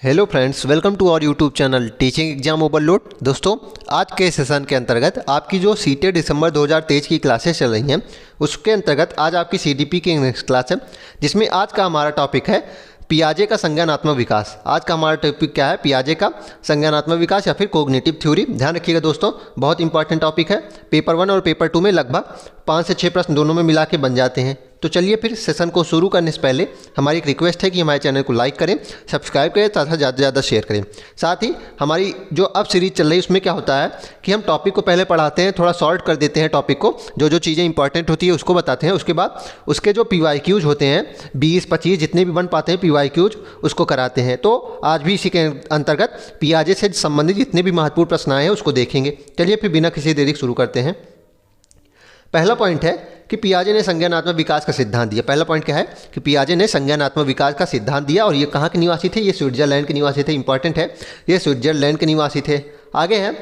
Hello friends, welcome to our YouTube channel teaching exam overload. दोस्तों, आज के session के अंतर्गत आपकी जो सीटेट दिसंबर 2023 की क्लासेस चल रही हैं, उसके अंतर्गत आज आपकी सीडीपी की इंग्लिश क्लास है, जिसमें आज का हमारा टॉपिक है पियाजे का संज्ञानात्मक विकास। आज का हमारा टॉपिक क्या है? पियाजे का संज्ञानात्मक विकास या फिर कॉग्निटिव थ्योरी। ध्यान रखिएगा दोस्तों, बहुत इंपॉर्टेंट टॉपिक है। पेपर 1 और पेपर 2 में लगभग 5 से 6 प्रश्न दोनों में मिला के बन जाते हैं। तो चलिए फिर सेशन को शुरू करने से पहले हमारी एक रिक्वेस्ट है कि हमारे चैनल को लाइक करें, सब्सक्राइब करें तथा ज़्यादा से ज़्यादा शेयर करें। साथ ही हमारी जो अब सीरीज चल रही है उसमें क्या होता है कि हम टॉपिक को पहले पढ़ाते हैं, थोड़ा शॉर्ट कर देते हैं टॉपिक को, जो चीज़ें इंपॉर्टेंट होती है उसको बताते हैं। उसके बाद उसके जो PYQs होते हैं 20-25 जितने भी बन पाते हैं PYQs उसको कराते हैं। तो आज भी इसी के अंतर्गत पियाजे से संबंधित जितने भी महत्वपूर्ण प्रश्न आए हैं उसको देखेंगे। चलिए फिर बिना किसी देरी शुरू करते हैं। पहला पॉइंट है कि पियाजे ने संज्ञानात्मक विकास का सिद्धांत दिया। पहला पॉइंट क्या है कि पियाजे ने संज्ञानात्मक विकास का सिद्धांत दिया, और ये कहाँ के निवासी थे? ये स्विट्जरलैंड के निवासी थे। इंपॉर्टेंट है, ये स्विट्जरलैंड के निवासी थे। आगे है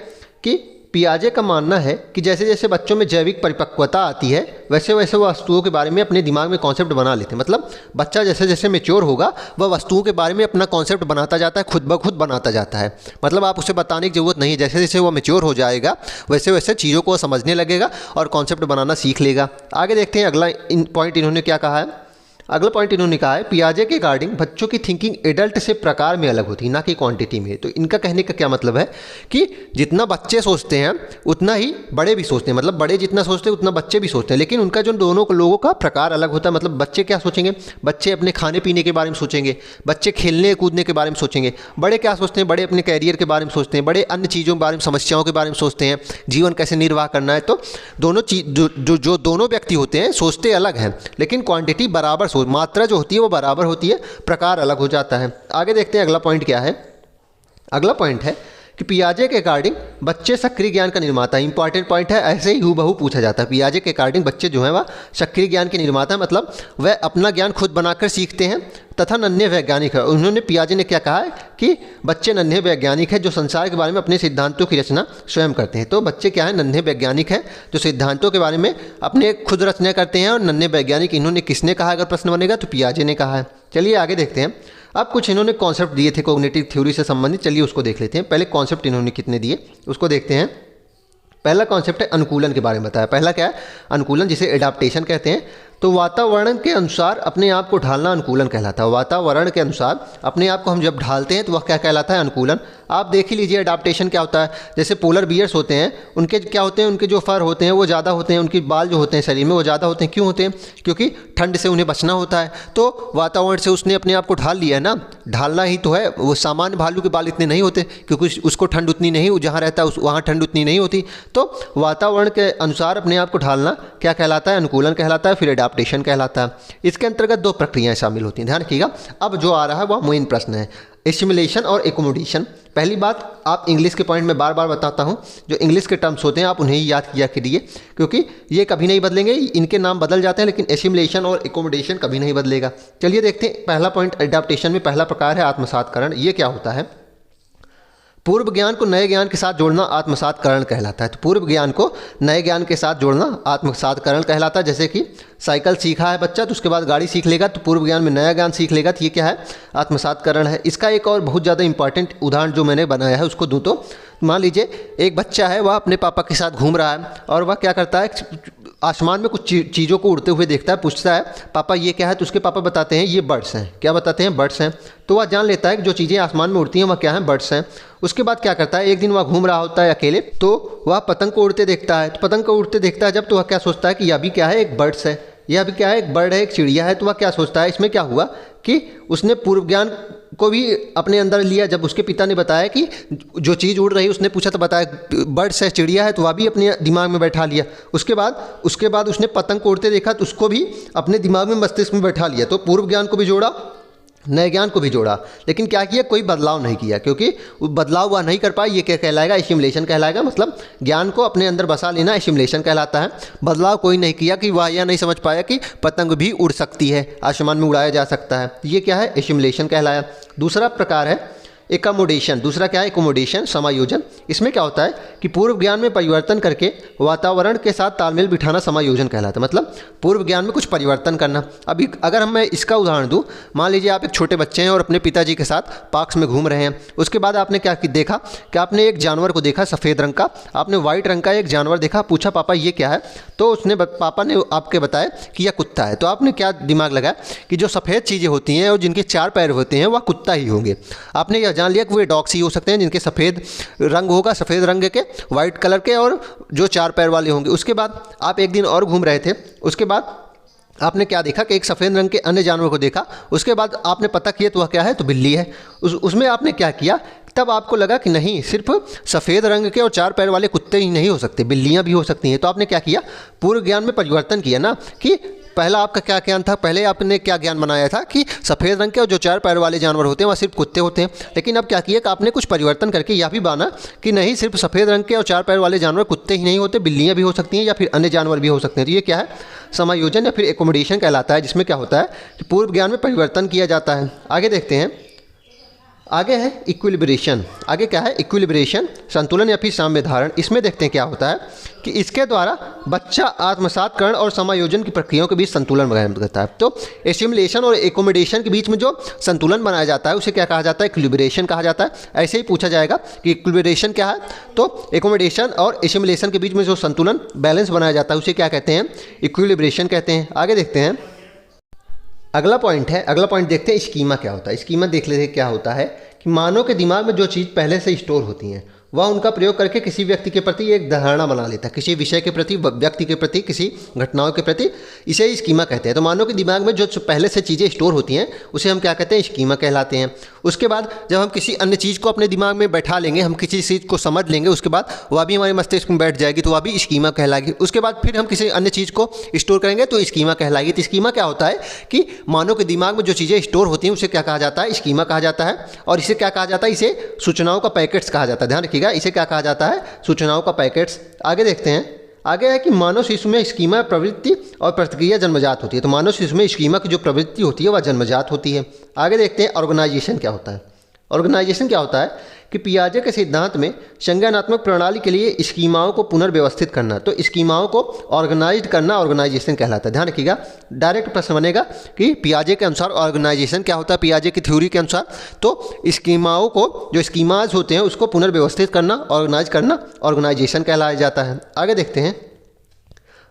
कि पियाजे का मानना है कि जैसे जैसे बच्चों में जैविक परिपक्वता आती है वैसे वैसे वह वस्तुओं के बारे में अपने दिमाग में कॉन्सेप्ट बना लेते हैं। मतलब बच्चा जैसे जैसे मैच्योर होगा वह वस्तुओं के बारे में अपना कॉन्सेप्ट बनाता जाता है, खुद ब खुद बनाता जाता है। मतलब आप उसे बताने की ज़रूरत नहीं है, जैसे जैसे वो मैच्योर हो जाएगा वैसे वैसे चीज़ों को समझने लगेगा और कॉन्सेप्ट बनाना सीख लेगा। आगे देखते हैं अगला पॉइंट इन्होंने क्या कहा है। अगला पॉइंट इन्होंने कहा है पियाजे के अकॉर्डिंग बच्चों की थिंकिंग एडल्ट से प्रकार में अलग होती है, ना कि क्वांटिटी में। तो इनका कहने का क्या मतलब है कि जितना बच्चे सोचते हैं उतना ही बड़े भी सोचते हैं। मतलब बड़े जितना सोचते हैं उतना बच्चे भी सोचते हैं, लेकिन उनका जो दोनों लोगों का प्रकार अलग होता है। मतलब बच्चे क्या सोचेंगे? बच्चे अपने खाने पीने के बारे में सोचेंगे, बच्चे खेलने कूदने के बारे में सोचेंगे। बड़े क्या सोचते हैं? बड़े अपने कैरियर के बारे में सोचते हैं, बड़े अन्य चीज़ों के बारे में, समस्याओं के बारे में सोचते हैं, जीवन कैसे निर्वाह करना है। तो दोनों चीज जो दोनों व्यक्ति होते हैं सोचते अलग हैं, लेकिन क्वांटिटी बराबर मात्रा जो होती है वो बराबर होती है, प्रकार अलग हो जाता है। आगे देखते हैं अगला पॉइंट क्या है। अगला पॉइंट है कि पियाजे के अकॉर्डिंग बच्चे सक्रिय ज्ञान का निर्माता। इंपॉर्टेंट पॉइंट है, ऐसे ही हूबहू पूछा जाता है। पियाजे के अकॉर्डिंग बच्चे जो है वह सक्रिय ज्ञान के निर्माता है, मतलब वह अपना ज्ञान खुद बनाकर सीखते हैं तथा नन्हे वैज्ञानिक है। उन्होंने पियाजे ने क्या कहा है कि बच्चे नन्हे वैज्ञानिक है जो संसार के बारे में अपने सिद्धांतों की रचना स्वयं करते हैं। तो बच्चे क्या है? नन्हे वैज्ञानिक है जो सिद्धांतों के बारे में अपने खुद रचना करते हैं। और नन्हे वैज्ञानिक इन्होंने किसने कहा? अगर प्रश्न बनेगा तो पियाजे ने कहा है। चलिए आगे देखते हैं। अब कुछ इन्होंने कॉन्सेप्ट दिए थे कॉग्निटिव थ्योरी से संबंधित, चलिए उसको देख लेते हैं। पहले कॉन्सेप्ट इन्होंने कितने दिए उसको देखते हैं। पहला कॉन्सेप्ट है अनुकूलन के बारे में बताया। पहला क्या है? अनुकूलन, जिसे एडाप्टेशन कहते हैं। तो वातावरण के अनुसार अपने आप को ढालना अनुकूलन कहलाता है। वातावरण के अनुसार अपने आप को हम जब ढालते हैं तो वह क्या कहलाता है? अनुकूलन। आप देख ही लीजिए एडाप्टेशन क्या होता है। जैसे पोलर बियर्स होते हैं, उनके क्या होते हैं? उनके जो फर होते हैं वो ज़्यादा होते हैं, उनके बाल जो होते हैं शरीर में वो ज़्यादा होते हैं। क्यों होते हैं? क्योंकि ठंड से उन्हें बचना होता है। तो वातावरण से उसने अपने आप को ढाल लिया है ना, ढालना ही तो है। वो सामान्य भालू के बाल इतने नहीं होते क्योंकि उसको ठंड उतनी नहीं, जहाँ रहता है वहाँ ठंड उतनी नहीं होती। तो वातावरण के अनुसार अपने आप को ढालना क्या कहलाता है? अनुकूलन कहलाता है। फिर एडाप्टेशन कहलाता है। इसके अंतर्गत 2 प्रक्रियाएं शामिल होती हैं, ध्यान रखिएगा। अब जो आ रहा है वह मेन प्रश्न है, एसिमुलेशन और एकोमोडेशन। पहली बात, आप इंग्लिश के पॉइंट में बार बार बताता हूं, जो इंग्लिश के टर्म्स होते हैं आप उन्हें ही याद किया करिए, क्योंकि ये कभी नहीं बदलेंगे। इनके नाम बदल जाते हैं लेकिन एसिमुलेशन और एकोमोडेशन कभी नहीं बदलेगा। चलिए देखते हैं। पहला पॉइंट एडाप्टेशन में पहला प्रकार है आत्मसातकरण। ये क्या होता है? पूर्व ज्ञान को नए ज्ञान के साथ जोड़ना आत्मसातकरण कहलाता है। तो पूर्व ज्ञान को नए ज्ञान के साथ जोड़ना आत्मसातकरण कहलाता है। जैसे कि साइकिल सीखा है बच्चा तो उसके बाद गाड़ी सीख लेगा, तो पूर्व ज्ञान में नया ज्ञान सीख लेगा, तो ये क्या है? आत्मसातकरण है। इसका एक और बहुत ज़्यादा इंपॉर्टेंट उदाहरण जो मैंने बनाया है उसको दूँ तो मान लीजिए एक बच्चा है, वह अपने पापा के साथ घूम रहा है और वह क्या करता है, आसमान में कुछ चीज़ों को उड़ते हुए देखता है, पूछता है पापा ये क्या है? तो उसके पापा बताते हैं ये बर्ड्स हैं। क्या बताते हैं? बर्ड्स हैं। तो वह जान लेता है कि जो चीज़ें आसमान में उड़ती हैं वह क्या है? बर्ड्स हैं। उसके बाद क्या करता है, एक दिन वह घूम रहा होता है अकेले, तो वह पतंग को उड़ते देखता है। तो पतंग को उड़ते देखता है जब, तो वह क्या सोचता है कि यह भी क्या है? एक बर्ड्स है। यह भी क्या है? एक बर्ड है, एक चिड़िया है। तो वह क्या सोचता है, इसमें क्या हुआ कि उसने पूर्व ज्ञान को भी अपने अंदर लिया। जब उसके पिता ने बताया कि जो चीज़ उड़ रही है, उसने पूछा तो बताया बर्ड्स है, चिड़िया है, तो वह भी अपने दिमाग में बैठा लिया। उसके बाद उसने पतंग को उड़ते देखा तो उसको भी अपने दिमाग में, मस्तिष्क में बैठा लिया। तो पूर्व ज्ञान को भी जोड़ा, नए ज्ञान को भी जोड़ा, लेकिन क्या किया? कोई बदलाव नहीं किया, क्योंकि बदलाव वह नहीं कर पाया। ये क्या कहलाएगा? एसिमुलेशन कहलाएगा। मतलब ज्ञान को अपने अंदर बसा लेना एसिमुलेशन कहलाता है। बदलाव कोई नहीं किया कि वह यह नहीं समझ पाया कि पतंग भी उड़ सकती है, आसमान में उड़ाया जा सकता है। ये क्या है? एसिमुलेशन कहलाया। दूसरा प्रकार है एकोमोडेशन, दूसरा क्या है एकोमोडेशन, समायोजन। इसमें क्या होता है कि पूर्व ज्ञान में परिवर्तन करके वातावरण के साथ तालमेल बिठाना समायोजन कहलाता है। मतलब पूर्व ज्ञान में कुछ परिवर्तन करना। अभी अगर मैं इसका उदाहरण दूं, मान लीजिए आप एक छोटे बच्चे हैं और अपने पिताजी के साथ पार्क में घूम रहे हैं। उसके बाद आपने क्या देखा कि आपने एक जानवर को देखा सफ़ेद रंग का, आपने वाइट रंग का एक जानवर देखा, पूछा पापा ये क्या है, तो उसने पापा ने आपके बताया कि यह कुत्ता है। तो आपने क्या दिमाग लगाया कि जो सफ़ेद चीज़ें होती हैं और जिनके 4 पैर होते हैं वह कुत्ता ही होंगे। आपने यह जान लिया कि वे डॉग्स ही हो सकते हैं जिनके सफ़ेद रंग होगा, सफ़ेद रंग के, वाइट कलर के और जो 4 पैर वाले होंगे। उसके बाद आप एक दिन और घूम रहे थे, उसके बाद आपने क्या देखा कि एक सफ़ेद रंग के अन्य जानवर को देखा। उसके बाद आपने पता किया तो वह क्या है, तो बिल्ली है। उसमें आपने क्या किया, तब आपको लगा कि नहीं, सिर्फ सफ़ेद रंग के और 4 पैर वाले कुत्ते ही नहीं हो सकते, बिल्लियाँ भी हो सकती हैं। तो आपने क्या किया, पूर्व ज्ञान में परिवर्तन किया ना, कि पहला आपका क्या ज्ञान था, पहले आपने क्या ज्ञान बनाया था कि सफ़ेद रंग के और जो 4 पैर वाले जानवर होते हैं वह सिर्फ कुत्ते होते हैं। लेकिन अब क्या किया कि आपने कुछ परिवर्तन करके यह भी माना कि नहीं, सिर्फ सफ़ेद रंग के और 4 पैर वाले जानवर कुत्ते ही नहीं होते, बिल्लियाँ भी हो सकती हैं या फिर अन्य जानवर भी हो सकते हैं। तो ये क्या है, समायोजन या फिर एकोमोडेशन कहलाता है, जिसमें क्या होता है कि पूर्व ज्ञान में परिवर्तन किया जाता है। आगे देखते हैं, आगे है इक्विलिब्रेशन। आगे क्या है, इक्विलिब्रेशन, संतुलन या फिर साम्य धारण। इसमें देखते हैं क्या होता है कि इसके द्वारा बच्चा आत्मसातकरण और समायोजन की प्रक्रियाओं के बीच संतुलन बनाया जाता है। तो एसिमुलेशन और एकोमोडेशन के बीच में जो संतुलन बनाया जाता है उसे क्या कहा जाता है, इक्विलिब्रेशन कहा जाता है। ऐसे ही पूछा जाएगा कि इक्विलिब्रेशन क्या है, तो एकोमोडेशन और एसिमुलेशन के बीच में जो संतुलन बैलेंस बनाया जाता है उसे क्या कहते हैं, इक्विलिब्रेशन कहते हैं। आगे देखते हैं, अगला पॉइंट है, अगला पॉइंट देखते हैं स्कीमा क्या होता है। स्कीमा देख लेते हैं क्या होता है कि मानव के दिमाग में जो चीज़ पहले से स्टोर होती हैं वह उनका प्रयोग करके किसी व्यक्ति के प्रति एक धारणा बना लेता है, किसी विषय के प्रति, व्यक्ति के प्रति, किसी घटनाओं के प्रति, इसे ही स्कीमा कहते हैं। तो मानव के दिमाग में जो पहले से चीज़ें स्टोर होती हैं उसे हम क्या कहते हैं, स्कीमा कहलाते हैं। उसके बाद जब हम किसी अन्य चीज़ को अपने दिमाग में बैठा लेंगे, हम किसी चीज़ को समझ लेंगे, उसके बाद वह भी हमारे मस्तिष्क में बैठ जाएगी तो वह भी स्कीमा कहलाएगी। उसके बाद फिर हम किसी अन्य चीज़ को स्टोर करेंगे तो स्कीमा कहलाएगी। तो स्कीमा क्या होता है कि मानव के दिमाग में जो चीज़ें स्टोर होती हैं उसे क्या कहा जाता है, स्कीमा कहा जाता है। और इसे क्या कहा जाता है, इसे सूचनाओं का पैकेट्स कहा जाता है। ध्यान रखिएगा, इसे क्या कहा जाता है, सूचनाओं का पैकेट्स। आगे देखते हैं, आगे है कि मानव शिशु में स्कीमा प्रवृत्ति और प्रतिक्रिया जन्मजात होती है। तो मानव शिशु में स्कीमा की जो प्रवृत्ति होती है वह जन्मजात होती है। आगे देखते हैं ऑर्गेनाइजेशन क्या होता है। ऑर्गेनाइजेशन क्या होता है कि पियाजे के सिद्धांत में संज्ञानात्मक प्रणाली के लिए स्कीमाओं को पुनर्व्यवस्थित करना, तो स्कीमाओं को ऑर्गेनाइज करना ऑर्गेनाइजेशन कहलाता है। ध्यान रखिएगा, डायरेक्ट प्रश्न बनेगा कि पियाजे के अनुसार ऑर्गेनाइजेशन क्या होता है, पियाजे की थ्योरी के अनुसार। तो स्कीमाओं को, जो स्कीमाज होते हैं उसको पुनर्व्यवस्थित करना, ऑर्गेनाइज करना ऑर्गेनाइजेशन कहलाया जाता है। आगे देखते हैं,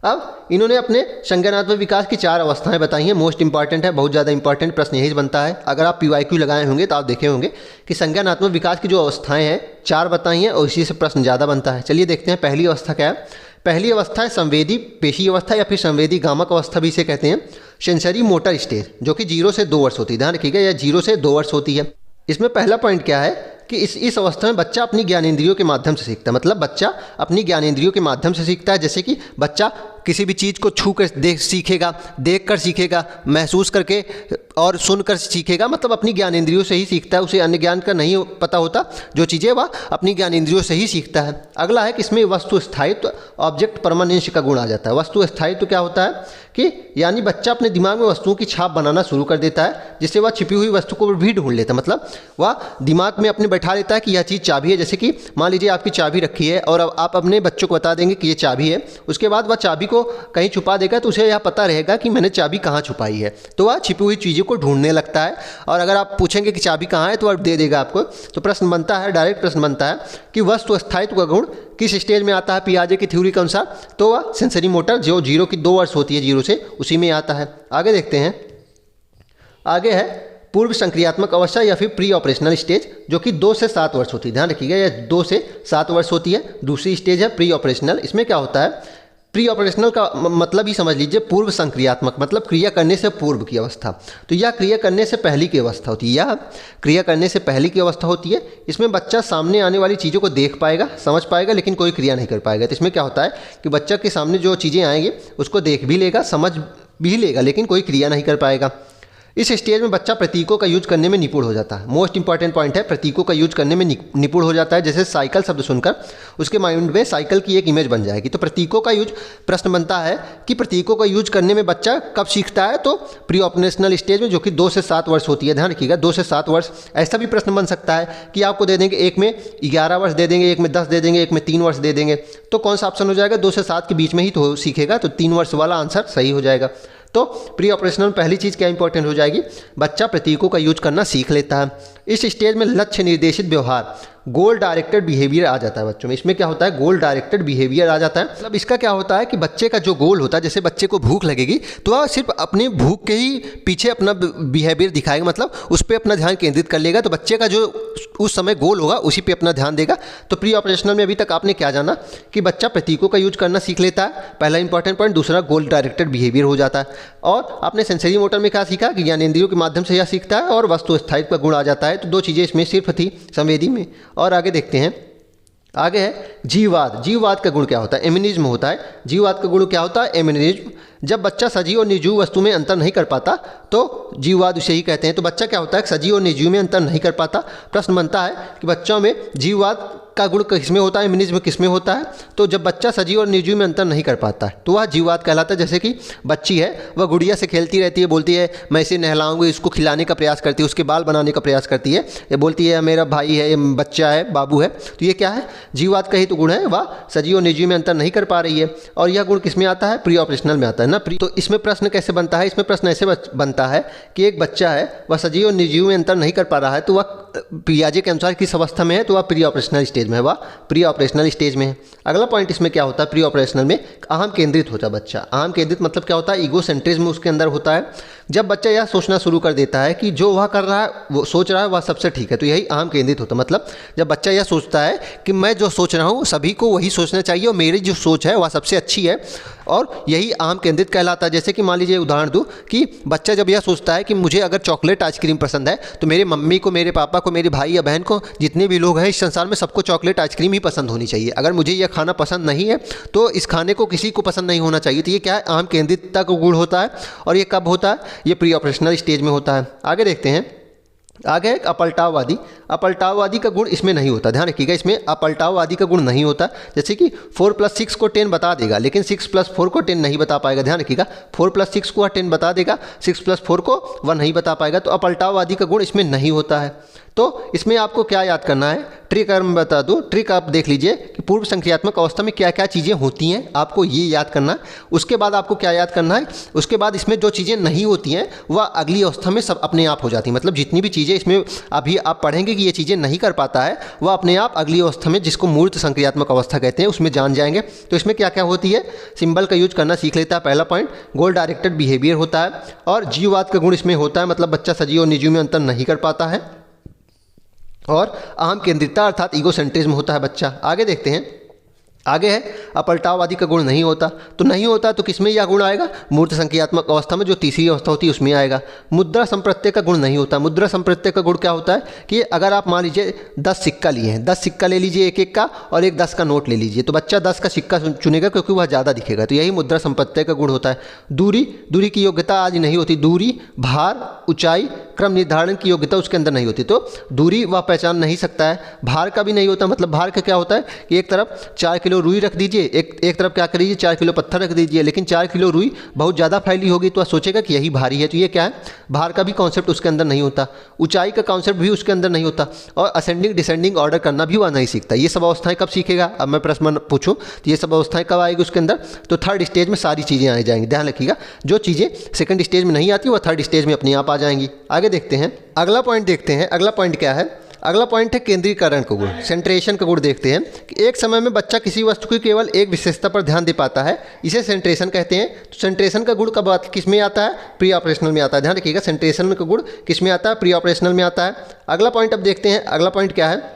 अब इन्होंने अपने संज्ञानात्मक विकास की 4 अवस्थाएं बताई हैं। मोस्ट इंपॉर्टेंट है, बहुत ज़्यादा इंपॉर्टेंट प्रश्न यही बनता है। अगर आप PYQ लगाए होंगे तो आप देखे होंगे कि संज्ञानात्मक विकास की जो अवस्थाएं हैं 4 बताई हैं और इसी से प्रश्न ज़्यादा बनता है। चलिए देखते हैं, पहली अवस्था क्या है। पहली अवस्था है संवेदी पेशी अवस्था या फिर संवेदी गामक अवस्था भी इसे कहते हैं। सेंसरी मोटर स्टेज, जो कि 0 से 2 वर्ष होती है। ध्यान रखिएगा, यह 0 से 2 वर्ष होती है। इसमें पहला पॉइंट क्या है कि इस अवस्था में बच्चा अपनी ज्ञानेंद्रियों के माध्यम से सीखता है। मतलब बच्चा अपनी ज्ञानेंद्रियों के माध्यम से सीखता है। जैसे कि बच्चा किसी भी चीज़ को छू कर देख सीखेगा, देख कर सीखेगा, महसूस करके और सुनकर सीखेगा। मतलब अपनी ज्ञानेंद्रियों से ही सीखता है, उसे अन्य ज्ञान का नहीं पता होता। जो चीज़ें वह अपनी ज्ञानेंद्रियों से ही सीखता है। अगला है कि इसमें वस्तु स्थायित्व, ऑब्जेक्ट परमानेंस का गुण आ जाता है। वस्तु स्थायित्व क्या होता है कि यानी बच्चा अपने दिमाग में वस्तुओं की छाप बनाना शुरू कर देता है, जिससे वह छिपी हुई वस्तु को भी ढूंढ लेता है। मतलब वह दिमाग में अपने बैठा लेता है कि यह चीज़ चाबी है। जैसे कि मान लीजिए आपकी चाबी रखी है और अब आप अपने बच्चों को बता देंगे कि ये चाबी है। उसके बाद वह चाबी को कहीं छुपा देगा तो उसे यह पता रहेगा कि मैंने चाबी कहाँ छुपाई है। तो वह छिपी हुई चीज़ों को ढूंढने लगता है। और अगर आप पूछेंगे कि चाबी कहाँ है तो वह दे देगा आपको। तो प्रश्न बनता है, डायरेक्ट प्रश्न बनता है कि वस्तु स्थायित्व का गुण किस स्टेज में आता है पियाजे की थ्योरी के अनुसार। तो वह सेंसरी मोटर जो 0 की 2 वर्ष होती है, 0 से, उसी में आता है। आगे देखते हैं, आगे है पूर्व संक्रियात्मक अवस्था या फिर प्री ऑपरेशनल स्टेज, जो कि 2 से 7 वर्ष होती है। ध्यान रखिएगा, यह 2 से 7 वर्ष होती है। दूसरी स्टेज है प्री ऑपरेशनल। इसमें क्या होता है, प्री ऑपरेशनल का मतलब ही समझ लीजिए पूर्व संक्रियात्मक, मतलब क्रिया करने से पूर्व की अवस्था। तो यह क्रिया करने से पहले की अवस्था होती है। यह क्रिया करने से पहले की अवस्था होती है। इसमें बच्चा सामने आने वाली चीज़ों को देख पाएगा, समझ पाएगा, लेकिन कोई क्रिया नहीं कर पाएगा। तो इसमें क्या होता है कि बच्चा के सामने जो चीज़ें आएंगी उसको देख भी लेगा, समझ भी लेगा, लेकिन कोई क्रिया नहीं कर पाएगा। इस स्टेज में बच्चा प्रतीकों का यूज करने में निपुण हो जाता है। मोस्ट इंपॉर्टेंट पॉइंट है, प्रतीकों का यूज करने में निपुण हो जाता है। जैसे साइकिल शब्द सुनकर उसके माइंड में साइकिल की एक इमेज बन जाएगी। तो प्रतीकों का यूज, प्रश्न बनता है कि प्रतीकों का यूज करने में बच्चा कब सीखता है, तो प्री ऑपरेशनल स्टेज में, जो कि 2 से 7 वर्ष होती है। ध्यान रखिएगा, 2 से 7 वर्ष। ऐसा भी प्रश्न बन सकता है कि आपको दे देंगे, एक में 11 वर्ष दे देंगे, एक में 10 दे देंगे, एक में 3 वर्ष दे देंगे, तो कौन सा ऑप्शन हो जाएगा? 2 से 7 के बीच में ही तो सीखेगा, तो 3 वर्ष वाला आंसर सही हो जाएगा। तो प्री ऑपरेशनल में पहली चीज़ क्या इंपॉर्टेंट हो जाएगी? बच्चा प्रतीकों का यूज करना सीख लेता है। इस स्टेज में लक्ष्य निर्देशित व्यवहार, गोल डायरेक्टेड बिहेवियर आ जाता है बच्चों में। इसमें क्या होता है? गोल डायरेक्टेड बिहेवियर आ जाता है। मतलब इसका क्या होता है कि बच्चे का जो गोल होता है, जैसे बच्चे को भूख लगेगी तो वह सिर्फ अपने भूख के ही पीछे अपना बिहेवियर दिखाएगा, मतलब उस पर अपना ध्यान केंद्रित कर लेगा। तो बच्चे का जो उस समय गोल होगा उसी पे अपना ध्यान देगा। तो प्री ऑपरेशनल में अभी तक आपने क्या जाना कि बच्चा प्रतीकों का यूज करना सीख लेता है, पहला इंपॉर्टेंट पॉइंट। दूसरा, गोल डायरेक्टेड बिहेवियर हो जाता है। और आपने सेंसरी मोटर में क्या सीखा कि ज्ञानेंद्रियों के माध्यम से यह सीखता है, और वस्तु स्थायित्व का गुण आ जाता है। तो 2 चीज़ें इसमें सिर्फ थी संवेदी में। और आगे देखते हैं, आगे है जीववाद। जीववाद का गुण क्या होता है? एमिनिज्म होता है। जीववाद का गुण क्या होता है? एमिनिज्म। जब बच्चा सजीव और निर्जीव वस्तु में अंतर नहीं कर पाता तो जीववाद उसे ही कहते हैं। तो बच्चा क्या होता है? सजीव और निर्जीव में अंतर नहीं कर पाता। प्रश्न बनता है कि बच्चों में जीववाद का गुण किसमें होता है, एमिनिज्म किसमें होता है? तो जब बच्चा सजीव और निर्जीव में अंतर नहीं कर पाता है तो वह जीववाद कहलाता है। जैसे कि बच्ची है, वह गुड़िया से खेलती रहती है, बोलती है मैं इसे नहलाऊंगी, इसको खिलाने का प्रयास करती है, उसके बाल बनाने का प्रयास करती है, ये बोलती है मेरा भाई है, ये बच्चा है, बाबू है। तो ये क्या है? जीववाद का ही तो गुण है। वह सजीव और निर्जीव में अंतर नहीं कर पा रही है, और यह गुण किसमें आता है? प्री ऑपरेशनल में आता है ना। तो इसमें प्रश्न कैसे बनता है? इसमें प्रश्न ऐसे बनता है कि एक बच्चा है, वह सजीव और निर्जीव में अंतर नहीं कर पा रहा है, तो वह पियाजे के अनुसार किस अवस्था में है? तो वह प्री ऑपरेशनल स्टेज में है, वह प्री ऑपरेशनल स्टेज में है। अगला पॉइंट इसमें क्या होता है? प्री ऑपरेशनल में अहम केंद्रित होता है बच्चा। अहम केंद्रित मतलब क्या होता है? ईगो सेंट्रिज्म उसके अंदर होता है। जब बच्चा यह सोचना शुरू कर देता है कि जो वह कर रहा है, वो सोच रहा है, वह सबसे ठीक है, तो यही अहम केंद्रित होता है। मतलब जब बच्चा यह सोचता है कि मैं जो सोच रहा हूँ सभी को वही सोचना चाहिए, और मेरी जो सोच है वह सबसे अच्छी है, और यही अहम केंद्रित कहलाता है। जैसे कि मान लीजिए उदाहरण दूँ कि बच्चा जब यह सोचता है कि मुझे अगर चॉकलेट आइसक्रीम पसंद है तो मेरे मम्मी को, मेरे पापा को, मेरे भाई या बहन को, जितने भी लोग हैं इस संसार में, सबको चॉकलेट आइसक्रीम ही पसंद होनी चाहिए। अगर मुझे यह खाना पसंद नहीं है तो इस खाने को किसी को पसंद नहीं होना चाहिए। तो ये क्या है? अहम केंद्रितता का गुण होता है। और ये कब होता है? ये प्री ऑपरेशनल स्टेज में होता है। आगे देखते हैं, आगे एक अपलटाववादी। अपलटाववादी का गुण इसमें नहीं होता। ध्यान रखिएगा, इसमें अपलटाववादी का गुण नहीं होता। जैसे कि 4 + 6 को 10 बता देगा, लेकिन 6 + 4 को 10 नहीं बता पाएगा। ध्यान रखिएगा, 4 + 6 को 10 बता देगा, 6 + 4 को 1 नहीं बता पाएगा। तो अपलटाववादी का गुण इसमें नहीं होता है। तो इसमें आपको क्या याद करना है? ट्रिक अगर मैं बता दूँ, ट्रिक आप देख लीजिए कि पूर्व संक्रियात्मक अवस्था में क्या क्या चीज़ें होती हैं, आपको ये याद करना है। उसके बाद आपको क्या याद करना है? उसके बाद इसमें जो चीज़ें नहीं होती हैं वह अगली अवस्था में सब अपने आप हो जाती हैं। मतलब जितनी भी चीज़ें इसमें अभी आप पढ़ेंगे कि ये चीज़ें नहीं कर पाता है, वह अपने आप अगली अवस्था में, जिसको मूर्त संक्रियात्मक अवस्था कहते हैं, उसमें जान जाएंगे। तो इसमें क्या क्या होती है? सिंबल का यूज करना सीख लेता है, पहला पॉइंट। गोल डायरेक्टेड बिहेवियर होता है, और जीववाद का गुण इसमें होता है, मतलब बच्चा सजीव और निर्जीव में अंतर नहीं कर पाता है, और अहम केंद्रितता अर्थात ईगोसेंट्रिज्म होता है बच्चा। आगे देखते हैं, आगे है अपलटाववादी का गुण नहीं होता। तो नहीं होता तो किसमें यह गुण आएगा? मूर्त संक्रियात्मक अवस्था में, जो तीसरी अवस्था होती है उसमें आएगा। मुद्रा संप्रत्यय का गुण नहीं होता। मुद्रा संप्रत्यय का गुण क्या होता है कि अगर आप मान लीजिए 10 सिक्का लिए हैं, 10 सिक्का ले लीजिए एक एक का, और एक 10 का नोट ले लीजिए, तो बच्चा 10 का सिक्का चुनेगा क्योंकि वह ज़्यादा दिखेगा। तो यही मुद्रा संप्रत्यय का गुण होता है। दूरी की योग्यता आज नहीं होती। दूरी, भार, ऊंचाई, क्रम निर्धारण की योग्यता उसके अंदर नहीं होती। तो दूरी वह पहचान नहीं सकता है। भार का भी नहीं होता। मतलब भार का क्या होता है कि एक तरफ 4 किलो रुई रख दीजिए, एक तरफ क्या करिए 4 किलो पत्थर रख दीजिए, लेकिन 4 किलो रुई बहुत ज़्यादा फैली होगी तो वह सोचेगा कि यही भारी है। तो ये क्या है? भार का भी कॉन्सेप्ट उसके अंदर नहीं होता। ऊंचाई का कॉन्सेप्ट भी उसके अंदर नहीं होता, और असेंडिंग डिसेंडिंग ऑर्डर करना भी वह नहीं सीखता। ये सब अवस्थाएं कब सीखेगा? अब मैं प्रश्न पूछूं तो ये सब अवस्थाएं कब आएगी उसके अंदर? तो थर्ड स्टेज में सारी चीज़ें आ जाएंगी। ध्यान रखिएगा, जो चीज़ें सेकंड स्टेज में नहीं आती वह थर्ड स्टेज में अपने आप आ जाएंगी। आगे देखते हैं, अगला पॉइंट देखते हैं। अगला पॉइंट क्या है? अगला पॉइंट है केंद्रीकरण का गुण, सेंट्रेशन का गुण। देखते हैं कि एक समय में बच्चा किसी वस्तु की केवल एक विशेषता पर ध्यान दे पाता है, इसे सेंट्रेशन कहते हैं। तो सेंट्रेशन का गुण कब किस में आता है? प्री ऑपरेशनल में आता है। ध्यान रखिएगा, सेंट्रेशन का गुण किस में आता है? प्री ऑपरेशनल में आता है। अगला पॉइंट अब देखते हैं, अगला पॉइंट क्या है?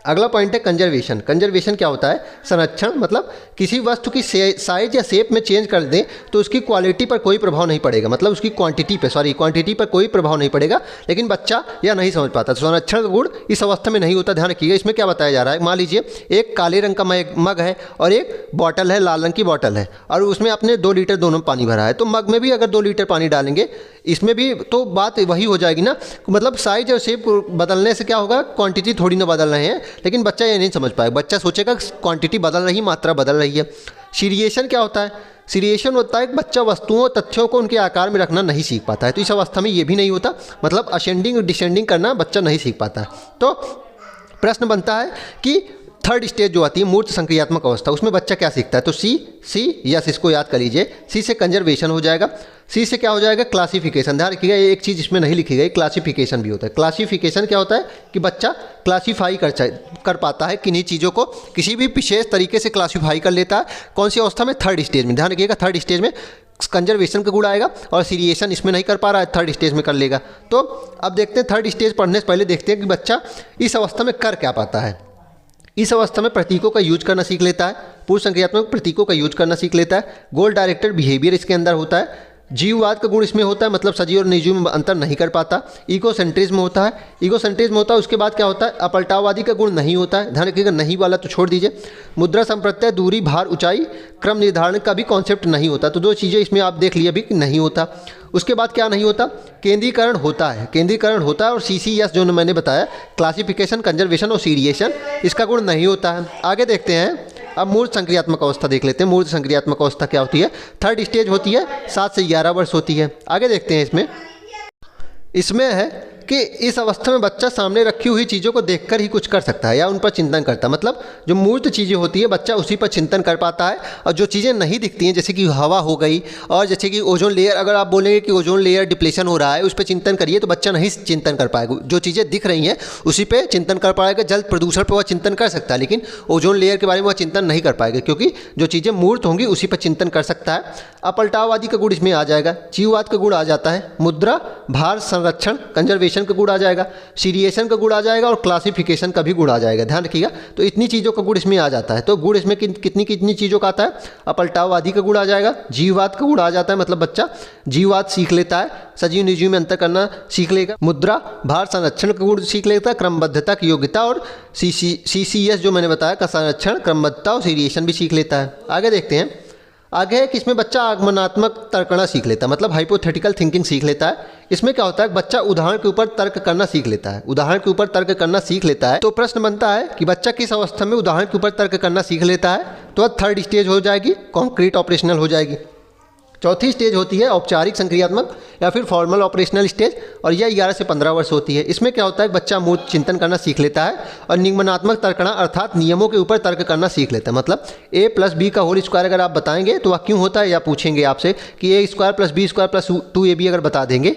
अगला पॉइंट है कंजर्वेशन। कंजर्वेशन क्या होता है? संरक्षण। मतलब किसी वस्तु की साइज या शेप में चेंज कर दें तो उसकी क्वालिटी पर कोई प्रभाव नहीं पड़ेगा, मतलब उसकी क्वांटिटी पर कोई प्रभाव नहीं पड़ेगा, लेकिन बच्चा यह नहीं समझ पाता। तो संरक्षण का गुण इस अवस्था में नहीं होता। ध्यान रखिएगा, इसमें क्या बताया जा रहा है? मान लीजिए एक काले रंग का मग है और एक बॉटल है, लाल रंग की बॉटल है, और उसमें आपने 2 लीटर दोनों पानी भरा है। तो मग में भी अगर 2 लीटर पानी डालेंगे, इसमें भी तो बात वही हो जाएगी ना, मतलब साइज और शेप बदलने से क्या होगा, क्वांटिटी थोड़ी ना बदल रहे हैं, लेकिन बच्चा ये नहीं समझ पाएगा। बच्चा सोचेगा क्वांटिटी बदल रही है, मात्रा बदल रही है। सीरिएशन क्या होता है? सीरिएशन होता है कि बच्चा वस्तुओं और तथ्यों को उनके आकार में रखना नहीं सीख पाता है। तो इस अवस्था में ये भी नहीं होता, मतलब असेंडिंग और डिसेंडिंग करना बच्चा नहीं सीख पाता है। तो प्रश्न बनता है कि थर्ड स्टेज जो आती है मूर्त संक्रियात्मक अवस्था, उसमें बच्चा क्या सीखता है? तो सी यस, इसको याद कर लीजिए। सी से कंजर्वेशन हो जाएगा, सी से क्या हो जाएगा? क्लासिफिकेशन। ध्यान रखिएगा, एक चीज़ इसमें नहीं लिखी गई, क्लासिफिकेशन भी होता है। क्लासिफिकेशन क्या होता है कि बच्चा क्लासीफाई कर पाता है, किन्हीं चीज़ों को किसी भी विशेष तरीके से क्लासीफाई कर लेता है। कौन सी अवस्था में? थर्ड स्टेज में। ध्यान रखिएगा, थर्ड स्टेज में कंजर्वेशन का गुण आएगा, और सीरिएशन इसमें नहीं कर पा रहा है, थर्ड स्टेज में कर लेगा। तो अब देखते हैं, थर्ड स्टेज पढ़ने से पहले देखते हैं कि बच्चा इस अवस्था में कर क्या पाता है। इस अवस्था में प्रतीकों का यूज करना सीख लेता है, पूर्व संक्रियात्मक प्रतीकों का यूज करना सीख लेता है। गोल डायरेक्टेड बिहेवियर इसके अंदर होता है। जीववाद का गुण इसमें होता है, मतलब सजीव और निर्जीव में अंतर नहीं कर पाता। ईगोसेंट्रिज्म होता है, ईगोसेंट्रिज्म होता है। उसके बाद क्या होता है? अपलटावादी का गुण नहीं होता है। ध्यान रखिएगा, नहीं वाला तो छोड़ दीजिए। मुद्रा संप्रत्यय, दूरी, भार, ऊंचाई, क्रम निर्धारण का भी कॉन्सेप्ट नहीं होता। तो दो चीज़ें इसमें आप देख लिए अभी कि नहीं होता। उसके बाद क्या नहीं होता? केंद्रीकरण होता है, केंद्रीकरण होता है। और CCS जो मैंने बताया, क्लासिफिकेशन, कंजर्वेशन और सीरिएशन, इसका गुण नहीं होता है। आगे देखते हैं, अब मूर्त संक्रियात्मक अवस्था देख लेते हैं। मूर्त संक्रियात्मक अवस्था क्या होती है? थर्ड स्टेज होती है, 7 से 11 वर्ष होती है। आगे देखते हैं, इसमें है कि इस अवस्था में बच्चा सामने रखी हुई चीज़ों को देखकर ही कुछ कर सकता है या उन पर चिंतन करता है। मतलब जो मूर्त चीज़ें होती है, बच्चा उसी पर चिंतन कर पाता है। और जो चीज़ें नहीं दिखती हैं, जैसे कि हवा हो गई, और जैसे कि ओजोन लेयर, अगर आप बोलेंगे कि ओजोन लेयर डिप्लेशन हो रहा है, उस पर चिंतन करिए, तो बच्चा नहीं चिंतन कर पाएगा। जो चीज़ें दिख रही हैं उसी पर चिंतन कर पाएगा। जल प्रदूषण पर वह चिंतन कर सकता है, लेकिन ओजोन लेयर के बारे में वह चिंतन नहीं कर पाएगा, क्योंकि जो चीज़ें मूर्त होंगी उसी पर चिंतन कर सकता है। अपलटावादी का गुण इसमें आ जाएगा, जीववाद का गुण आ जाता है, मुद्रा, भार, संरक्षण, कंजर्वेशन का गुण आ जाएगा, सीरिएशन का गुण आ जाएगा, और क्लासिफिकेशन का भी गुण आ जाएगा। ध्यान रखिएगा, तो इतनी चीज़ों का गुण इसमें आ जाता है। तो गुण इसमें कितनी चीज़ों का आता है? अपलटावादी का गुण आ जाएगा, जीववाद का गुण आ जाता है, मतलब बच्चा जीववाद सीख लेता है, सजीव निर्जीव में अंतर करना सीख लेगा। मुद्रा, भार, संरक्षण का गुण सीख लेता है, क्रमबद्धता की योग्यता, और CCS जो मैंने बताया का संरक्षण, क्रमबद्धता और सीरिएशन भी सीख लेता है। आगे देखते हैं, आगे है कि इसमें बच्चा आगमनात्मक तर्कना सीख लेता है, मतलब हाइपोथेटिकल थिंकिंग सीख लेता है। इसमें क्या होता है? बच्चा उदाहरण के ऊपर तर्क करना सीख लेता है, उदाहरण के ऊपर तर्क करना सीख लेता है। तो प्रश्न बनता है कि बच्चा किस अवस्था में उदाहरण के ऊपर तर्क करना सीख लेता है? तो थर्ड स्टेज हो जाएगी, कॉन्क्रीट ऑपरेशनल हो जाएगी। चौथी स्टेज होती है औपचारिक संक्रियात्मक या फिर फॉर्मल ऑपरेशनल स्टेज, और यह 11 से 15 वर्ष होती है। इसमें क्या होता है? बच्चा मूर्त चिंतन करना सीख लेता है और निगमनात्मक तर्कणा अर्थात नियमों के ऊपर तर्क करना सीख लेता है। मतलब A+B का होल स्क्वायर अगर आप बताएंगे तो वह क्यों होता है, या पूछेंगे आपसे कि A² + B² + 2AB अगर बता देंगे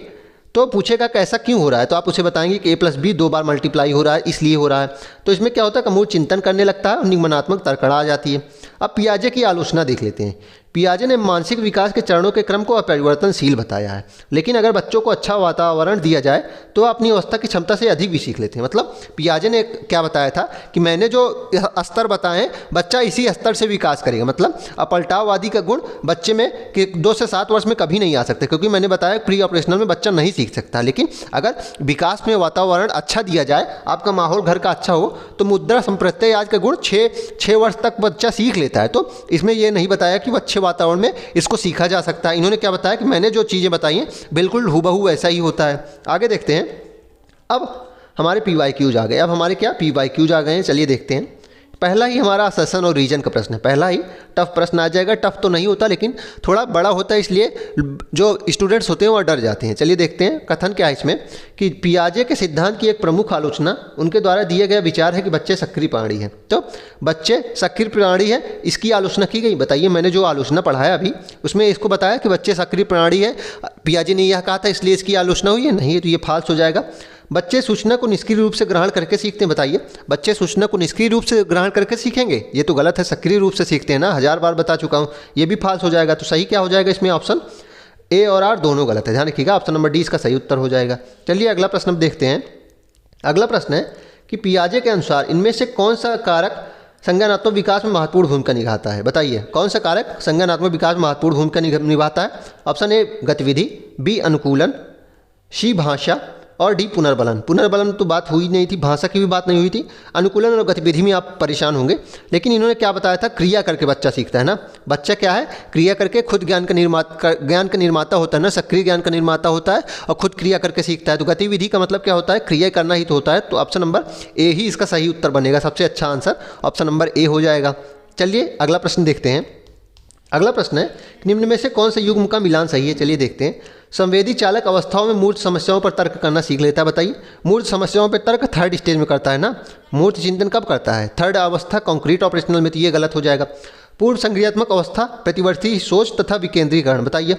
तो पूछेगा कैसा क्यों हो रहा है, तो आप उसे बताएंगे कि A+B 2 बार मल्टीप्लाई हो रहा है, इसलिए हो रहा है। तो इसमें क्या होता है? मूर्त चिंतन करने लगता है और निगमनात्मक तर्कणा आ जाती है। अब पियाजे की आलोचना देख लेते हैं। पियाजे ने मानसिक विकास के चरणों के क्रम को अपरिवर्तनशील बताया है, लेकिन अगर बच्चों को अच्छा वातावरण दिया जाए तो वह अपनी अवस्था की क्षमता से अधिक भी सीख लेते हैं। मतलब पियाजे ने क्या बताया था कि मैंने जो स्तर बताए बच्चा इसी स्तर से विकास करेगा। मतलब अपलटाववादी का गुण बच्चे में कि 2 से 7 वर्ष में कभी नहीं आ सकते, क्योंकि मैंने बताया प्री ऑपरेशनल में बच्चा नहीं सीख सकता, लेकिन अगर विकास में वातावरण अच्छा दिया जाए, आपका माहौल घर का अच्छा हो, तो मुद्रा संप्रत्यय आज का गुण 6 वर्ष तक बच्चा सीख लेता है। तो इसमें यह नहीं बताया कि अच्छे वातावरण में इसको सीखा जा सकता है। इन्होंने क्या बताया कि मैंने जो चीज़ें बताई हैं बिल्कुल हूबहू ऐसा ही होता है। आगे देखते हैं, अब हमारे PYQs आ गए। अब हमारे क्या PYQs आ गए हैं, चलिए देखते हैं। पहला ही हमारा असर्शन और रीजन का प्रश्न है। पहला ही टफ प्रश्न आ जाएगा। टफ तो नहीं होता लेकिन थोड़ा बड़ा होता है, इसलिए जो स्टूडेंट्स होते हैं वह डर जाते हैं। चलिए देखते हैं कथन क्या है इसमें कि पियाजे के सिद्धांत की एक प्रमुख आलोचना उनके द्वारा दिए गए विचार है कि बच्चे सक्रिय प्राणी हैं। तो बच्चे सक्रिय प्राणी है, इसकी आलोचना की गई। बताइए, मैंने जो आलोचना पढ़ाया अभी उसमें इसको बताया कि बच्चे सक्रिय प्राणी है, पियाजे ने यह कहा था इसलिए इसकी आलोचना हुई है, नहीं है तो ये फाल्स हो जाएगा। बच्चे सूचना को निष्क्रिय रूप से ग्रहण करके सीखते हैं। बताइए, बच्चे सूचना को निष्क्रिय रूप से ग्रहण करके सीखेंगे? ये तो गलत है, सक्रिय रूप से सीखते हैं ना, 1000 बार बता चुका हूँ। ये भी फाल्स हो जाएगा। तो सही क्या हो जाएगा इसमें? ऑप्शन A और R दोनों गलत है। ध्यान रखिएगा, ऑप्शन नंबर D इसका सही उत्तर हो जाएगा। चलिए अगला प्रश्न अब देखते हैं। अगला प्रश्न है कि पियाजे के अनुसार इनमें से कौन सा कारक संज्ञानात्मक विकास में महत्वपूर्ण भूमिका निभाता है? बताइए, कौन सा कारक संज्ञानात्मक विकास में महत्वपूर्ण भूमिका निभाता है? ऑप्शन A गतिविधि, B अनुकूलन, C भाषा, और डी पुनर्बलन। पुनर्बलन तो बात हुई नहीं थी, भाषा की भी बात नहीं हुई थी। अनुकूलन और गतिविधि में आप परेशान होंगे, लेकिन इन्होंने क्या बताया था, क्रिया करके बच्चा सीखता है ना। बच्चा क्या है, क्रिया करके खुद ज्ञान का निर्माता होता है ना, सक्रिय ज्ञान का निर्माता होता है और खुद क्रिया करके सीखता है। तो गतिविधि का मतलब क्या होता है, क्रिया करना ही तो होता है। तो ऑप्शन नंबर ए ही इसका सही उत्तर बनेगा, सबसे अच्छा आंसर ऑप्शन नंबर ए हो जाएगा। चलिए अगला प्रश्न देखते हैं। अगला प्रश्न है, निम्न में से कौन से युग्म का मिलान सही है। चलिए देखते हैं। संवेदी चालक अवस्थाओं में मूर्त समस्याओं पर तर्क करना सीख लेता है। बताइए, मूर्त समस्याओं पर तर्क थर्ड स्टेज में करता है ना। मूर्त चिंतन कब करता है, थर्ड अवस्था कॉन्क्रीट ऑपरेशनल में, तो ये गलत हो जाएगा। पूर्व संक्रियात्मक अवस्था प्रतिवर्ती सोच तथा विकेंद्रीकरण। बताइए,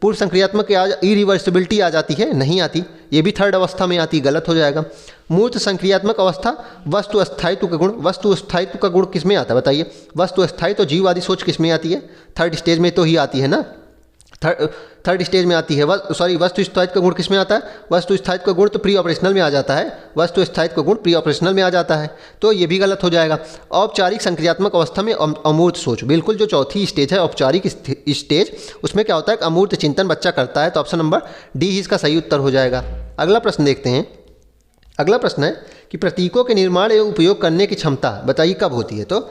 पूर्व संक्रियात्मक इरिवर्सिबिलिटी आ जाती है, नहीं आती, ये भी थर्ड अवस्था में आती, गलत हो जाएगा। मूर्त संक्रियात्मक अवस्था वस्तु स्थायित्व का गुण, वस्तु स्थायित्व का गुण किस में आता है। बताइए, वस्तु स्थायित्व जीववादी सोच किस में आती है, थर्ड स्टेज में तो ही आती है ना, थर्ड स्टेज में आती है। वस्तु स्थायित्व का गुण किस में आता है, वस्तु स्थायित्व का गुण तो प्री ऑपरेशनल में आ जाता है, वस्तु स्थायित्व का गुण प्री ऑपरेशनल में आ जाता है, तो ये भी गलत हो जाएगा। औपचारिक संक्रियात्मक अवस्था में अमूर्त सोच, बिल्कुल जो चौथी स्टेज है औपचारिक स्टेज, उसमें क्या होता है, अमूर्त चिंतन बच्चा करता है, तो ऑप्शन नंबर डी ही इसका सही उत्तर हो जाएगा। अगला प्रश्न देखते हैं। अगला प्रश्न है कि प्रतीकों के निर्माण एवं उपयोग करने की क्षमता बताइए कब होती है। तो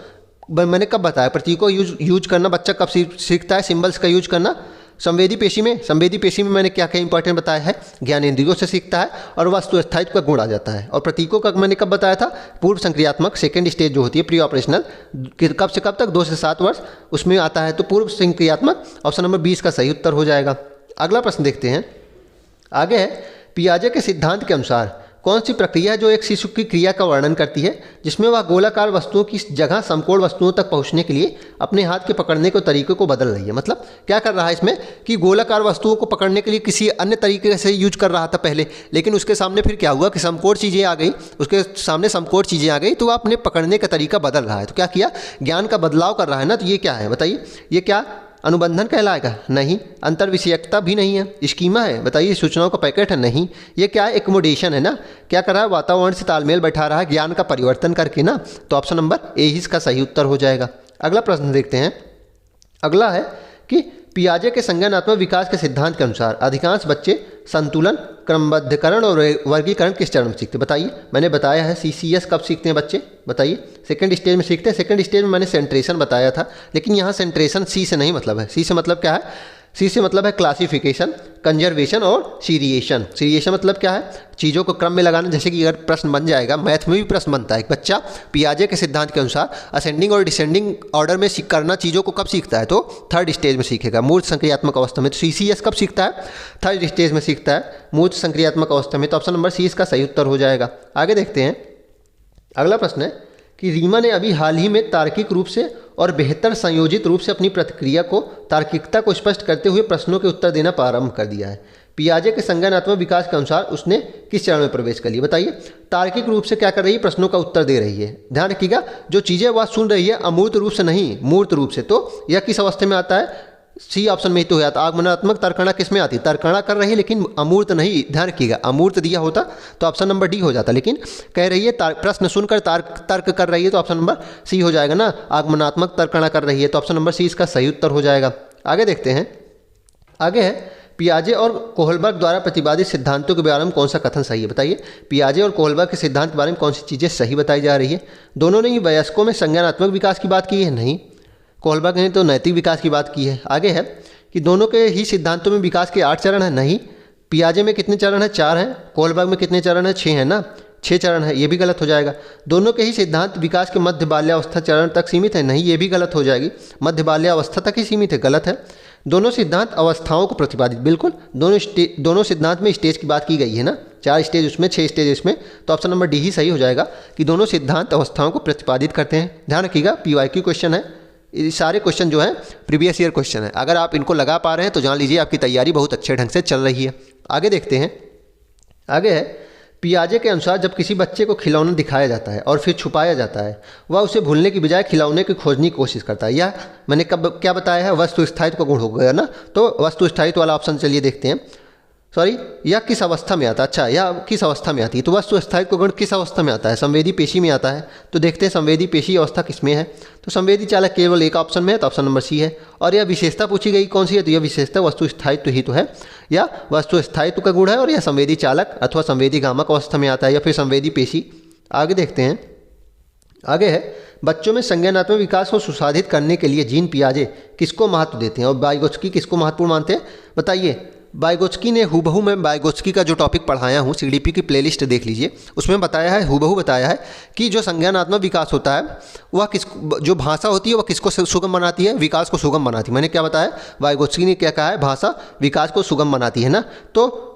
मैंने कब बताया, प्रतीकों यूज करना बच्चा कब सीखता है, सिंबल्स का यूज करना संवेदी पेशी में। संवेदी पेशी में मैंने क्या क्या इंपॉर्टेंट बताया है, ज्ञानेंद्रियों से सीखता है और वस्तु स्थायित्व का गुण आ जाता है। और प्रतीकों का मैंने कब बताया था, पूर्व संक्रियात्मक सेकेंड स्टेज जो होती है प्री ऑपरेशनल, कब से कब तक, 2 से 7 वर्ष, उसमें आता है। तो पूर्व संक्रियात्मक ऑप्शन नंबर 20 का सही उत्तर हो जाएगा। अगला प्रश्न देखते हैं। आगे है, पियाजे के सिद्धांत के अनुसार कौन सी प्रक्रिया है जो एक शिशु की क्रिया का वर्णन करती है, जिसमें वह गोलाकार वस्तुओं की जगह समकोण वस्तुओं तक पहुंचने के लिए अपने हाथ के पकड़ने के तरीके को बदल रही है। मतलब क्या कर रहा है इसमें कि गोलाकार वस्तुओं को पकड़ने के लिए किसी अन्य तरीके से यूज कर रहा था पहले, लेकिन उसके सामने फिर क्या हुआ कि समकोण चीज़ें आ गई, उसके सामने समकोण चीज़ें आ गई, तो वह अपने पकड़ने का तरीका बदल रहा है। तो क्या किया, ज्ञान का बदलाव कर रहा है ना। तो ये क्या है बताइए, ये क्या अनुबंधन कहलाएगा, नहीं। अंतर्विषयकता भी नहीं है। स्कीमा है, बताइए सूचनाओं का पैकेट है, नहीं। ये क्या है, एकमोडेशन है ना, क्या कर रहा है, वातावरण से तालमेल बैठा रहा है ज्ञान का परिवर्तन करके ना। तो ऑप्शन नंबर ए ही इसका सही उत्तर हो जाएगा। अगला प्रश्न देखते हैं। अगला है कि पियाजे के संज्ञानात्मक विकास के सिद्धांत के अनुसार अधिकांश बच्चे संतुलन, क्रमबद्धकरण और वर्गीकरण किस चरण में सीखते हैं। बताइए, मैंने बताया है CCS कब सीखते हैं बच्चे, बताइए, सेकंड स्टेज में सीखते हैं। सेकंड स्टेज में मैंने सेंट्रेशन बताया था, लेकिन यहाँ सेंट्रेशन सी से नहीं मतलब है। सी से मतलब क्या है, सी से मतलब है क्लासिफिकेशन, कंजर्वेशन और सीरिएशन। सीरिएशन मतलब क्या है, चीज़ों को क्रम में लगाना। जैसे कि अगर प्रश्न बन जाएगा, मैथ में भी प्रश्न बनता है, बच्चा पियाजे के सिद्धांत के अनुसार असेंडिंग और डिसेंडिंग ऑर्डर में करना चीज़ों को कब सीखता है, तो थर्ड स्टेज में सीखेगा, मूर्त संक्रियात्मक अवस्था में। तो CCS कब सीखता है, थर्ड स्टेज में सीखता है, मूर्त संक्रियात्मक अवस्था में। तो ऑप्शन नंबर सी इसका सही उत्तर हो जाएगा। आगे देखते हैं। अगला प्रश्न है कि रीमा ने अभी हाल ही में तार्किक रूप से और बेहतर संयोजित रूप से अपनी प्रतिक्रिया को तार्किकता को स्पष्ट करते हुए प्रश्नों के उत्तर देना प्रारंभ कर दिया है। पियाजे के संज्ञानात्मक विकास के अनुसार उसने किस चरण में प्रवेश कर लिया। बताइए, तार्किक रूप से क्या कर रही है, प्रश्नों का उत्तर दे रही है। ध्यान रखिएगा, जो चीज़ें वह सुन रही है अमूर्त रूप से नहीं, मूर्त रूप से। तो यह किस अवस्था में आता है, सी ऑप्शन में ही तो है। आगमनात्मक तर्कणा किस में आती है, तर्कणा कर रही है लेकिन अमूर्त नहीं। ध्यान रखिएगा, अमूर्त दिया होता तो ऑप्शन नंबर डी हो जाता, लेकिन कह रही है प्रश्न सुनकर तर्क कर रही है, तो ऑप्शन नंबर सी हो जाएगा ना। आगमनात्मक तर्कणा कर रही है, तो ऑप्शन नंबर सी इसका सही उत्तर हो जाएगा। आगे देखते हैं। आगे है, पियाजे और कोहलबर्ग द्वारा प्रतिपादित सिद्धांतों के बारे में कौन सा कथन सही है। बताइए, पियाजे और कोहलबर्ग के सिद्धांत के बारे में कौन सी चीज़ें सही बताई जा रही है। दोनों ने ही वयस्कों में संज्ञानात्मक विकास की बात की है, नहीं। कोहलबर्ग ने तो नैतिक विकास की बात की है। आगे है कि दोनों के ही सिद्धांतों में विकास के 8 चरण हैं, नहीं। पियाजे में कितने चरण हैं, 4 हैं। कोहलबर्ग में कितने चरण हैं, 6 हैं ना, 6 चरण है, ये भी गलत हो जाएगा। दोनों के ही सिद्धांत विकास के मध्य बाल्यावस्था चरण तक सीमित है, नहीं, ये भी गलत हो जाएगी। मध्य बाल्यावस्था तक ही सीमित है, गलत है। दोनों सिद्धांत अवस्थाओं को प्रतिपादित, बिल्कुल, दोनों सिद्धांत में स्टेज की बात की गई है ना, 4 स्टेज उसमें, 6 स्टेज इसमें। तो ऑप्शन नंबर डी ही सही हो जाएगा कि दोनों सिद्धांत अवस्थाओं को प्रतिपादित करते हैं। ध्यान रखिएगा, PYQ क्वेश्चन है, ये सारे क्वेश्चन जो है प्रीवियस ईयर क्वेश्चन है। अगर आप इनको लगा पा रहे हैं तो जान लीजिए आपकी तैयारी बहुत अच्छे ढंग से चल रही है। आगे देखते हैं। आगे है, पियाजे के अनुसार जब किसी बच्चे को खिलौना दिखाया जाता है और फिर छुपाया जाता है, वह उसे भूलने की बजाय खिलौने की खोजने की कोशिश करता है। यह मैंने कब क्या बताया है, वस्तु स्थायित्व का गुण हो गया ना। तो वस्तु स्थायित्व वाला ऑप्शन चलिए देखते हैं। सॉरी, यह किस अवस्था में आता है, अच्छा यह किस अवस्था में आती है, तो वस्तु स्थायित्व गुण किस अवस्था में आता है, संवेदी पेशी में आता है। तो देखते हैं संवेदी पेशी अवस्था किस में है, तो संवेदी चालक केवल एक ऑप्शन में है, तो ऑप्शन नंबर सी है। और यह विशेषता पूछी गई कौन सी है, तो यह विशेषता वस्तु स्थायित्व ही तो है, या वस्तु स्थायित्व का गुण है, और यह संवेदी चालक अथवा संवेदी गामक अवस्था में आता है, या फिर संवेदी पेशी। आगे देखते हैं, आगे है बच्चों में संज्ञानात्मक विकास को सुसाधित करने के लिए जीन पियाजे किसको महत्व देते हैं और वाइगोत्स्की किसको महत्वपूर्ण मानते हैं, बताइए। वाइगोत्स्की ने हूबहू, मैं वाइगोत्स्की का जो टॉपिक पढ़ाया हूँ सीडीपी की प्लेलिस्ट देख लीजिए, उसमें बताया है, हूबहू बताया है कि जो संज्ञानात्मक विकास होता है वह जो भाषा होती है वह किसको सुगम बनाती है, विकास को सुगम बनाती है। मैंने क्या बताया, वाइगोत्स्की ने क्या कहा है, भाषा विकास को सुगम बनाती है ना। तो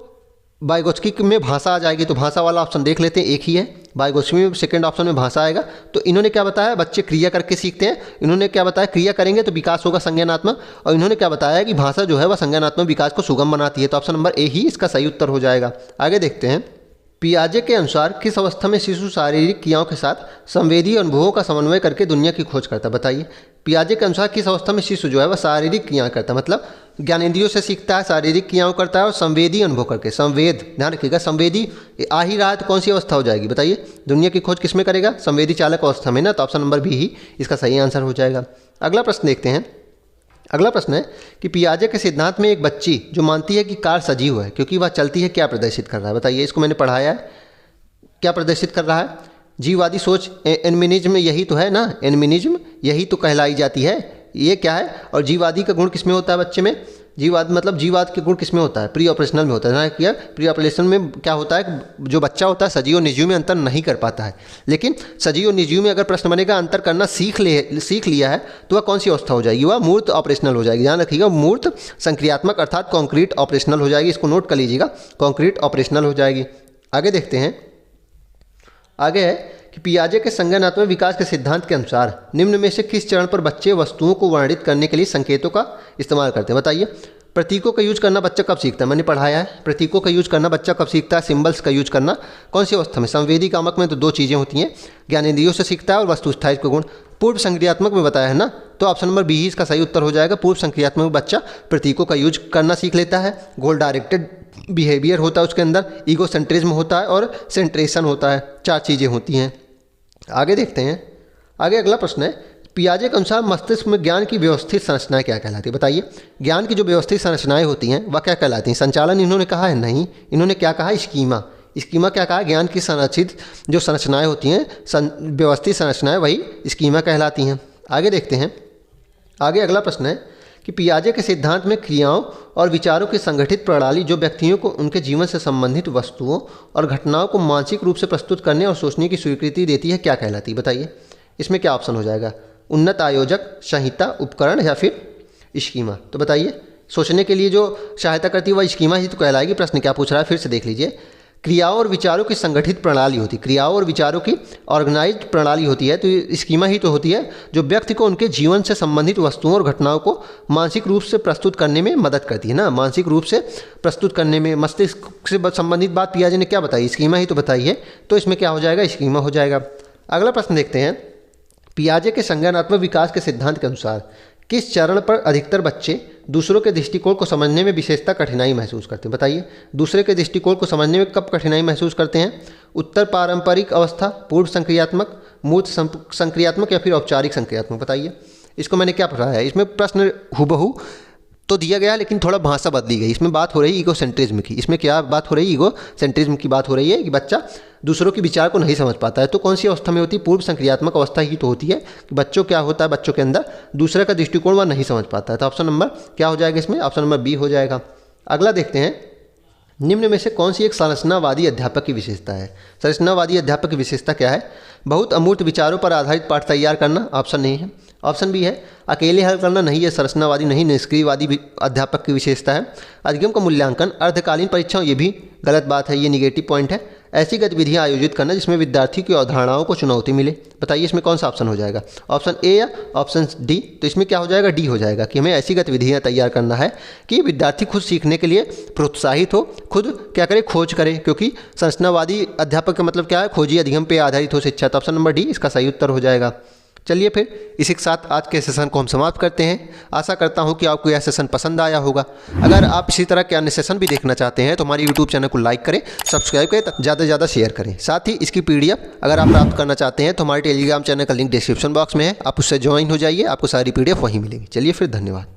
वाइगोत्स्की में भाषा आ जाएगी, तो भाषा वाला ऑप्शन देख लेते हैं, एक ही है। वाइगोत्स्की में सेकंड ऑप्शन में भाषा आएगा। तो इन्होंने क्या बताया, बच्चे क्रिया करके सीखते हैं, इन्होंने क्या बताया, क्रिया करेंगे तो विकास होगा संज्ञानात्मक, और इन्होंने क्या बताया कि भाषा जो है वह संज्ञानात्मक विकास को सुगम बनाती है। तो ऑप्शन नंबर ए ही इसका सही उत्तर हो जाएगा। आगे देखते हैं, पियाजे के अनुसार किस अवस्था में शिशु शारीरिक क्रियाओं के साथ संवेदी अनुभवों का समन्वय करके दुनिया की खोज करता है, बताइए। पियाजे के अनुसार किस अवस्था में शिशु जो है वह शारीरिक क्रियाएं करता है, मतलब ज्ञानेंद्रियों से सीखता है, शारीरिक क्रियाओं करता है और संवेदी अनुभव करके, संवेद ध्यान रखिएगा, संवेदी आ ही रहा है तो कौन सी अवस्था हो जाएगी, बताइए। दुनिया की खोज किसमें करेगा, संवेदी चालक अवस्था में ना, तो ऑप्शन नंबर बी ही इसका सही आंसर हो जाएगा। अगला प्रश्न देखते हैं। अगला प्रश्न है कि पियाजे के सिद्धांत में एक बच्ची जो मानती है कि कार सजीव है क्योंकि वह चलती है, क्या प्रदर्शित कर रहा है, बताइए। इसको मैंने पढ़ाया है, क्या प्रदर्शित कर रहा है, जीववादी सोच, एनमिनिज्म यही तो है ना, एनमिनिज्म यही तो कहलाई जाती है, ये क्या है। और जीववादी का गुण किसमें होता है बच्चे में, जीववाद मतलब जीववाद के गुण किसमें होता है, प्री ऑपरेशनल में होता है ना। क्या प्री ऑपरेशन में क्या होता है, जो बच्चा होता है सजीव और निर्जीव में अंतर नहीं कर पाता है, लेकिन सजीव और निर्जीव में अगर प्रश्न बनेगा अंतर करना सीख लिया है तो वह कौन सी अवस्था हो जाएगी, वह मूर्त ऑपरेशनल हो जाएगी। ध्यान रखिएगा, मूर्त संक्रियात्मक अर्थात कॉन्क्रीट ऑपरेशनल हो जाएगी, इसको नोट कर लीजिएगा, कॉन्क्रीट ऑपरेशनल हो जाएगी। आगे देखते हैं, आगे है कि पियाजे के संज्ञानात्मक विकास के सिद्धांत के अनुसार निम्न में से किस चरण पर बच्चे वस्तुओं को वर्णित करने के लिए संकेतों का इस्तेमाल करते हैं, बताइए। प्रतीकों का यूज करना बच्चा कब सीखता है, मैंने पढ़ाया है, प्रतीकों का यूज करना बच्चा कब सीखता है, सिंबल्स का यूज करना कौन सी अवस्था में, संवेदी कामक में तो दो चीज़ें होती हैं, ज्ञानेंद्रियों से सीखता है और वस्तु स्थायित्व गुण। पूर्व संक्रियात्मक में बताया है ना, तो ऑप्शन नंबर बी ही इसका सही उत्तर हो जाएगा। पूर्व संक्रियात्मक में बच्चा प्रतीकों का यूज करना सीख लेता है, गोल डायरेक्टेड बिहेवियर होता है उसके अंदर, ईगो सेंट्रिज्म होता है और सेंट्रेशन होता है, चार चीज़ें होती हैं। आगे देखते हैं, आगे अगला प्रश्न है, पियाजे के अनुसार मस्तिष्क में ज्ञान की व्यवस्थित संरचनाएं क्या कहलाती है, बताइए। ज्ञान की जो व्यवस्थित संरचनाएं होती हैं वह क्या कहलाती हैं, संचालन इन्होंने कहा है, नहीं, इन्होंने क्या कहा है, स्कीमा। स्कीमा क्या कहा, ज्ञान की संरचित जो संरचनाएं होती हैं, व्यवस्थित संरचनाएं, वही स्कीमा कहलाती हैं। आगे देखते हैं, आगे अगला प्रश्न है कि पियाजे के सिद्धांत में क्रियाओं और विचारों की संगठित प्रणाली जो व्यक्तियों को उनके जीवन से संबंधित वस्तुओं और घटनाओं को मानसिक रूप से प्रस्तुत करने और सोचने की स्वीकृति देती है, क्या कहलाती है, बताइए। इसमें क्या ऑप्शन हो जाएगा, उन्नत आयोजक, संहिता, उपकरण या फिर स्कीमा। तो बताइए, सोचने के लिए जो सहायता करती है वह स्कीमा ही तो कहलाएगी। प्रश्न क्या पूछ रहा है फिर से देख लीजिए, क्रियाओं और विचारों की संगठित प्रणाली होती है, क्रियाओं और विचारों की ऑर्गेनाइज्ड प्रणाली होती है, तो स्कीमा ही तो होती है जो व्यक्ति को उनके जीवन से संबंधित वस्तुओं और घटनाओं को मानसिक रूप से प्रस्तुत करने में मदद करती है ना, मानसिक रूप से प्रस्तुत करने में। मस्तिष्क से संबंधित बात पियाजे ने क्या बताई, स्कीमा ही तो बताई है, तो इसमें क्या हो जाएगा, स्कीमा हो जाएगा। अगला प्रश्न देखते हैं, पियाजे के संज्ञानात्मक विकास के सिद्धांत के अनुसार किस चरण पर अधिकतर बच्चे दूसरों के दृष्टिकोण को समझने में विशेषता कठिनाई महसूस करते हैं, बताइए। दूसरे के दृष्टिकोण को समझने में कब कठिनाई महसूस करते हैं, उत्तर पारंपरिक अवस्था, पूर्व संक्रियात्मक, मूर्त संक्रियात्मक या फिर औपचारिक संक्रियात्मक, बताइए। इसको मैंने क्या पढ़ाया है, इसमें प्रश्न हुबहू तो दिया गया लेकिन थोड़ा भाषा बदली गई। इसमें बात हो रही है ईगो सेंट्रिज्म की, इसमें क्या बात हो रही है, ईगो सेंट्रिज्म की बात हो रही है कि बच्चा दूसरों के विचार को नहीं समझ पाता है। तो कौन सी अवस्था में होती है, पूर्व संक्रियात्मक अवस्था ही तो होती है कि बच्चों क्या होता है, बच्चों के अंदर दूसरे का दृष्टिकोण वह नहीं समझ पाता है। तो ऑप्शन नंबर क्या हो जाएगा इसमें, ऑप्शन नंबर बी हो जाएगा। अगला देखते हैं, निम्न में से कौन सी एक संरचनावादी अध्यापक की विशेषता है। संरचनावादी अध्यापक की विशेषता क्या है, बहुत अमूर्त विचारों पर आधारित पाठ तैयार करना, ऑप्शन नहीं है। ऑप्शन बी है अकेले हल करना, नहीं है, संरचनावादी नहीं, निष्क्रियवादी अध्यापक की विशेषता है। अधिगम का मूल्यांकन, अर्धकालीन परीक्षाओं, ये भी गलत बात है, ये निगेटिव पॉइंट है। ऐसी गतिविधियां आयोजित करना जिसमें विद्यार्थी की अवधारणाओं को चुनौती मिले, बताइए इसमें कौन सा ऑप्शन हो जाएगा, ऑप्शन ए या ऑप्शन डी। तो इसमें क्या हो जाएगा, डी हो जाएगा कि हमें ऐसी गतिविधियां तैयार करना है कि विद्यार्थी खुद सीखने के लिए प्रोत्साहित हो, खुद क्या करे, खोज करे, क्योंकि संरचनावादी अध्यापक का मतलब क्या है, खोजी अधिगम पे आधारित हो शिक्षा। तो ऑप्शन नंबर डी इसका सही उत्तर हो जाएगा। चलिए फिर इसी के साथ आज के सेशन को हम समाप्त करते हैं। आशा करता हूं कि आपको यह सेशन पसंद आया होगा। अगर आप इसी तरह के अन्य सेशन भी देखना चाहते हैं तो हमारे यूट्यूब चैनल को लाइक करें, सब्सक्राइब करें, ज़्यादा से ज़्यादा शेयर करें। साथ ही इसकी PDF अगर आप प्राप्त करना चाहते हैं तो हमारे टेलीग्राम चैनल का लिंक डिस्क्रिप्शन बॉक्स में है, आप उससे ज्वाइन हो जाइए, आपको सारी PDF वहीं मिलेगी। चलिए फिर, धन्यवाद।